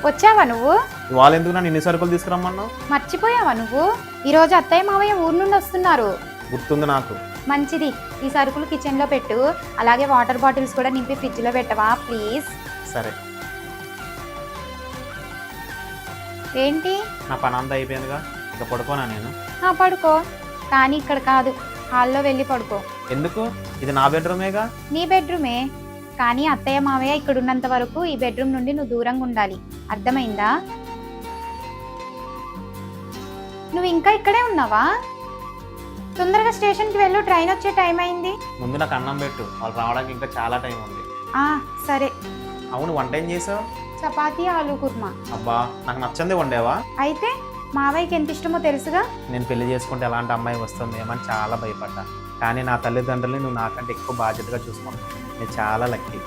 వచ్చావా నువ్వు? వాళ్ళు ఎందుకు నన్ను ఇన్ని సరుకులు తీసుకురమ్మన్నావు? మర్చిపోయావా నువ్వు? ఈరోజు అత్తయ్య మావయ్య ఊరు నుండి వస్తున్నారు. గుర్తుంది నాకు. మంచిది, ఈ సరుకులు కిచెన్లో పెట్టు. అలాగే వాటర్ బాటిల్స్ కూడా నింపి ఫ్రిడ్జ్లో పెట్టవా ప్లీజ్? సరే. ఏంటి? నా పని అంతా అయిపోయిందిగా, ఇక పడుకోనా నేను? పడుకో, కానీ ఇక్కడ కాదు, హాల్లో వెళ్ళి పడుకో. ఎందుకు? ఇది నా బెడ్రూమేగా. నీ బెడ్రూమే, కానీ అత్తయ్య మావయ్య ఇక్కడ ఉన్నంత వరకు ఈ బెడ్రూమ్ నుండి నువ్వు దూరంగా ఉండాలి. అర్థమైందా? నువ్వు ఇంకా ఇక్కడే ఉన్నావా? తొందరగా స్టేషన్కి వెళ్ళు, ట్రైన్ వచ్చే టైం అయింది. ముందు నాకు అన్నం పెట్టు, వాళ్ళు రావడానికి ఇంకా చాలా టైం ఉంది. సరే. అవును, వంట ఏం చేసావు? చపాతీ ఆలు కుర్మా. అబ్బా, నాకు నచ్చంది వండేవా? అయితే మావయ్యకి ఎంత ఇష్టమో తెలుసుగా. నేను పెళ్లి చేసుకుంటే ఎలాంటి అమ్మాయి వస్తుంది ఏమని చాలా భయపడ్డా, కానీ నా తల్లిదండ్రుల్ని నువ్వు నాకంటే ఎక్కువ బాధ్యతగా చూసుకున్నావు. నేను చాలా లక్కీ.